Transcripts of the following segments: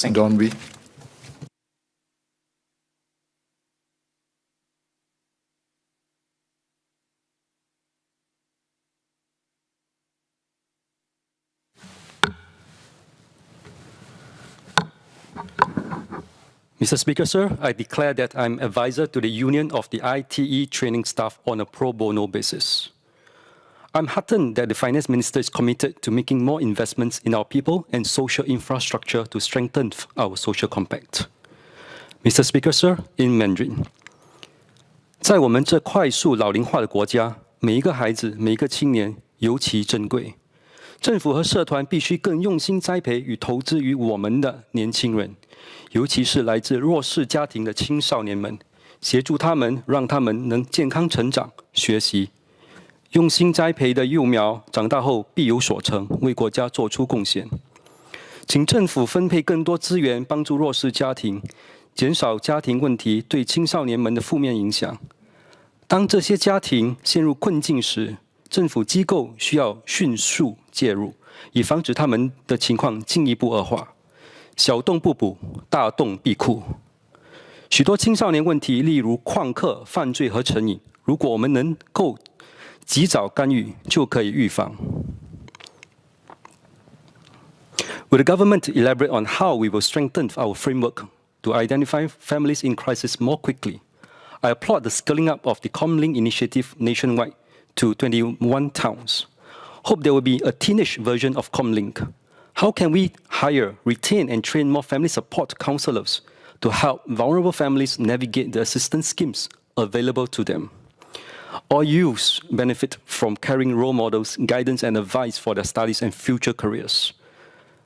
Next, Don Wee. Mr. Speaker, sir, I declare that I'm advisor to the Union of the ITE training staff on a pro bono basis. I'm heartened that the Finance Minister is committed to making more investments in our people and social infrastructure to strengthen our social compact. Mr. Speaker, sir, in Mandarin. 在我们这快速老龄化的国家，每一个孩子、每一个青年尤其珍贵。政府和社团必须更用心栽培与投资于我们的年轻人，尤其是来自弱势家庭的青少年们，协助他们，让他们能健康成长、学习。用心栽培的幼苗，长大后必有所成，为国家做出贡献。请政府分配更多资源，帮助弱势家庭，减少家庭问题对青少年们的负面影响。当这些家庭陷入困境时，政府机构需要迅速介入，以防止他们的情况进一步恶化。小洞不补，大洞必库。许多青少年问题，例如旷课、犯罪和成瘾，如果我们能够及早干预，就可以预防。Will the government elaborate on how we will strengthen our framework to identify families in crisis more quickly? I applaud the scaling up of the Comlink initiative nationwide to 21 towns. Hope there will be a teenage version of Comlink. How can we hire, retain, and train more family support counselors to help vulnerable families navigate the assistance schemes available to them? All youths benefit from carrying role models, guidance, and advice for their studies and future careers.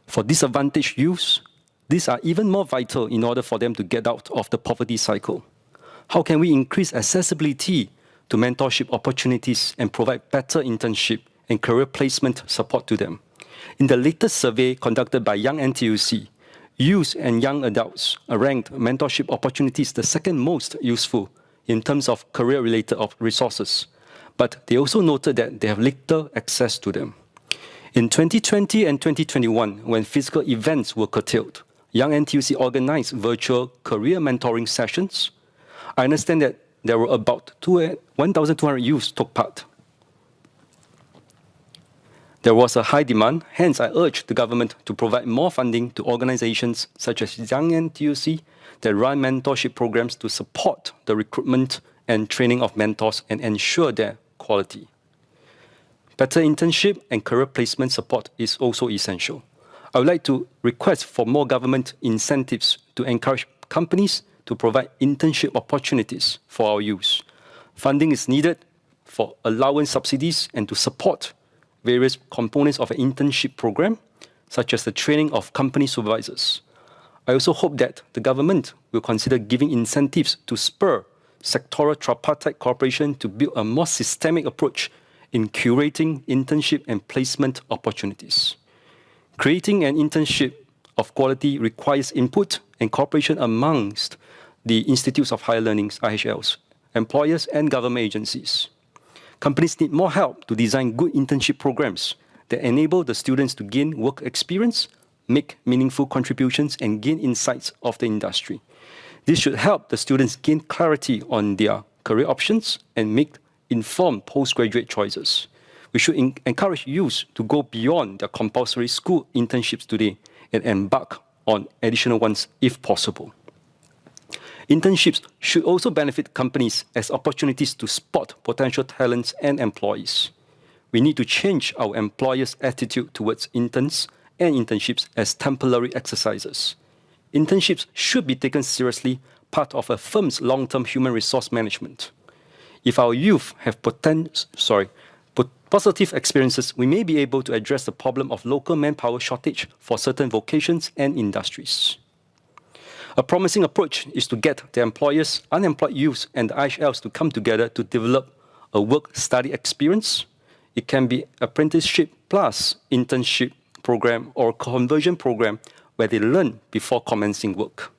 For disadvantaged youths, these are even more vital in order for them to get out of the poverty cycle. How can we increase accessibility to mentorship opportunities and provide better internship and career placement support to them? In the latest survey conducted by Young NTUC, youth and young adults ranked mentorship opportunities the second most useful in terms of career-related resources, but they also noted that they have little access to them. In 2020 and 2021, when physical events were curtailed, Young NTUC organized virtual career mentoring sessions. I understand that there were about 1,200 youths took part. There was a high demand, hence I urged the government to provide more funding to organizations such as Young NTUC that run mentorship programs to support the recruitment and training of mentors and ensure their quality. Better internship and career placement support is also essential. I would like to request for more government incentives to encourage companies to provide internship opportunities for our youth. Funding is needed for allowance subsidies and to support various components of an internship program, such as the training of company supervisors. I also hope that the government will consider giving incentives to spur sectoral tripartite cooperation to build a more systemic approach in curating internship and placement opportunities. Creating an internship of quality requires input and cooperation amongst the Institutes of Higher Learning, IHLs, employers, and government agencies. Companies need more help to design good internship programs that enable the students to gain work experience, make meaningful contributions, and gain insights of the industry. This should help the students gain clarity on their career options and make informed postgraduate choices. We should encourage youth to go beyond their compulsory school internships today and embark on additional ones if possible. Internships should also benefit companies as opportunities to spot potential talents and employees. We need to change our employers' attitude towards interns and internships as temporary exercises. Internships should be taken seriously, part of a firm's long-term human resource management. If our youth have positive experiences, we may be able to address the problem of local manpower shortage for certain vocations and industries. A promising approach is to get the employers, unemployed youths, and the IHLs to come together to develop a work-study experience. It can be apprenticeship plus internship program or conversion program where they learn before commencing work.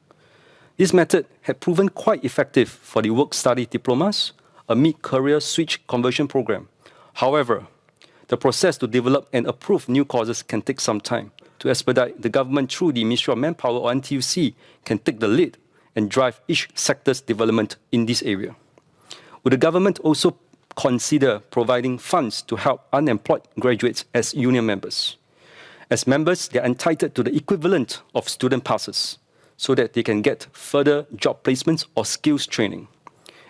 This method had proven quite effective for the work-study diplomas, a mid-career switch conversion program. However, the process to develop and approve new courses can take some time. to expedite, the government through the Ministry of Manpower or NTUC can take the lead and drive each sector's development in this area. Would the government also consider providing funds to help unemployed graduates as union members? As members, they are entitled to the equivalent of student passes so that they can get further job placements or skills training.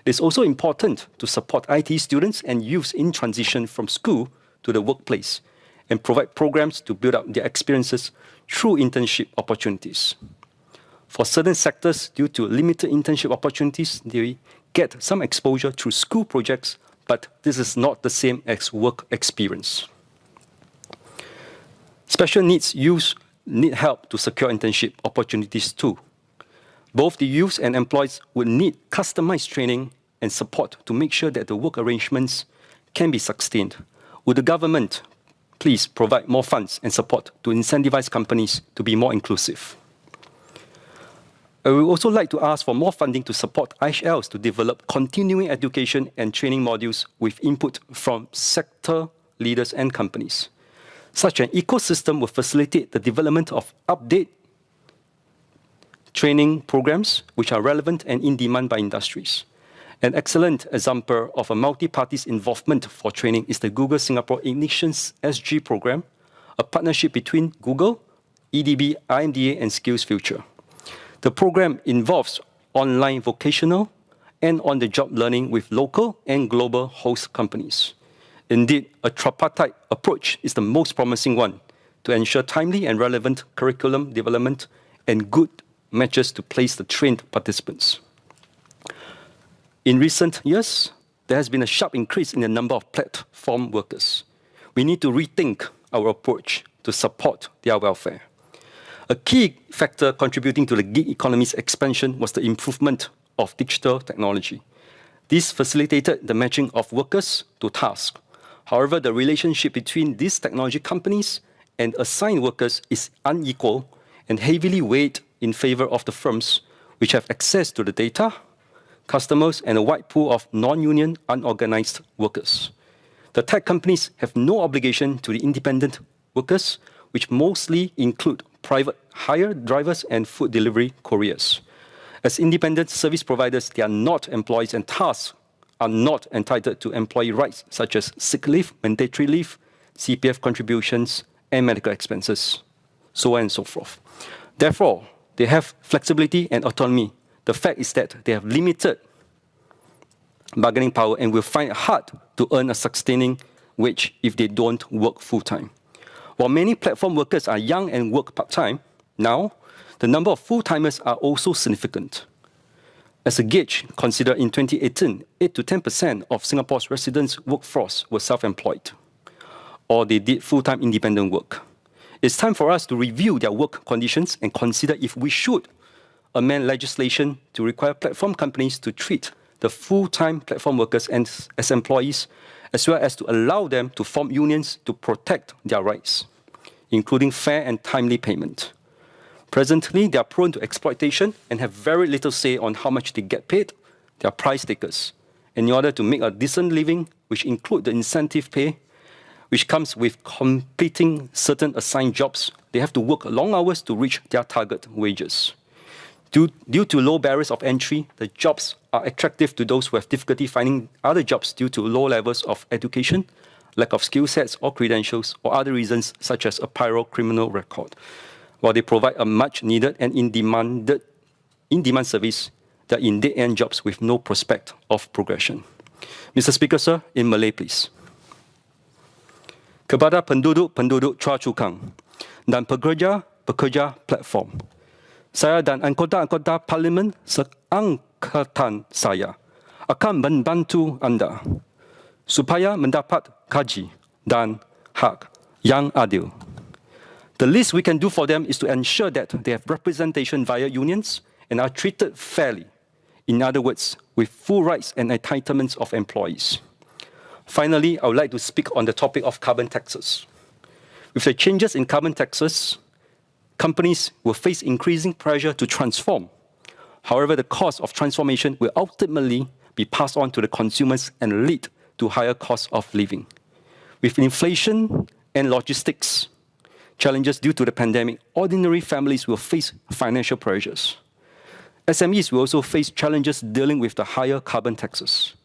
It is also important to support IT students and youths in transition from school to the workplace and provide programs to build up their experiences through internship opportunities. For certain sectors, due to limited internship opportunities, they get some exposure through school projects, but this is not the same as work experience. Special needs youths need help to secure internship opportunities too. Both the youths and employees will need customized training and support to make sure that the work arrangements can be sustained. Would the government please provide more funds and support to incentivize companies to be more inclusive? I would also like to ask for more funding to support IHLs to develop continuing education and training modules with input from sector leaders and companies. Such an ecosystem will facilitate the development of update training programs which are relevant and in demand by industries. An excellent example of a multi-party's involvement for training is the Google Singapore Ignitions SG program, a partnership between Google, EDB, IMDA, and SkillsFuture. The program involves online vocational and on-the-job learning with local and global host companies. Indeed, a tripartite approach is the most promising one to ensure timely and relevant curriculum development and good matches to place the trained participants. In recent years, there has been a sharp increase in the number of platform workers. We need to rethink our approach to support their welfare. A key factor contributing to the gig economy's expansion was the improvement of digital technology. This facilitated the matching of workers to tasks. However, the relationship between these technology companies and assigned workers is unequal and heavily weighed in favor of the firms which have access to the data, customers, and a wide pool of non-union, unorganized workers. The tech companies have no obligation to the independent workers, which mostly include private hire drivers and food delivery couriers. As independent service providers, they are not employees and thus are not entitled to employee rights such as sick leave, mandatory leave, CPF contributions, and medical expenses, so on and so forth. Therefore, they have flexibility and autonomy. The fact is that they have limited bargaining power and will find it hard to earn a sustaining wage if they don't work full-time. While many platform workers are young and work part-time, now the number of full-timers are also significant. As a gauge, consider in 2018, 8 to 10% of Singapore's residents' workforce were self-employed, or they did full-time independent work. It's time for us to review their work conditions and consider if we should amend legislation to require platform companies to treat the full-time platform workers as employees, as well as to allow them to form unions to protect their rights, including fair and timely payment. Presently, they are prone to exploitation and have very little say on how much they get paid. They are price takers. And in order to make a decent living, which include the incentive pay, which comes with completing certain assigned jobs, they have to work long hours to reach their target wages. Due to low barriers of entry, the jobs are attractive to those who have difficulty finding other jobs due to low levels of education, lack of skill sets or credentials, or other reasons such as a prior criminal record. While they provide a much needed and in-demand service, they are in dead-end jobs with no prospect of progression. Mr. Speaker, sir, in Malay, please. Kepada penduduk-penduduk Chua Chu Kang dan pekerja-pekerja platform, saya dan anggota-anggota parlimen seangkatan saya akan membantu anda supaya mendapat gaji dan hak yang adil. The least we can do for them is to ensure that they have representation via unions and are treated fairly. In other words, with full rights and entitlements of employees. Finally, I would like to speak on the topic of carbon taxes. With the changes in carbon taxes, companies will face increasing pressure to transform. However, the cost of transformation will ultimately be passed on to the consumers and lead to higher costs of living. With inflation and logistics challenges due to the pandemic, ordinary families will face financial pressures. SMEs will also face challenges dealing with the higher carbon taxes.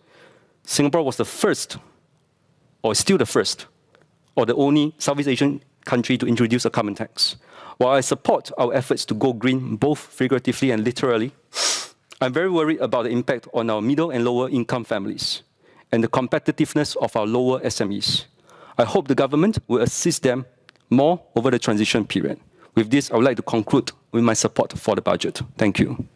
Singapore was the first, or still the first, or the only Southeast Asian country to introduce a carbon tax. While I support our efforts to go green, both figuratively and literally, I'm very worried about the impact on our middle and lower income families and the competitiveness of our lower SMEs. I hope the government will assist them more over the transition period. With this, I would like to conclude with my support for the budget. Thank you.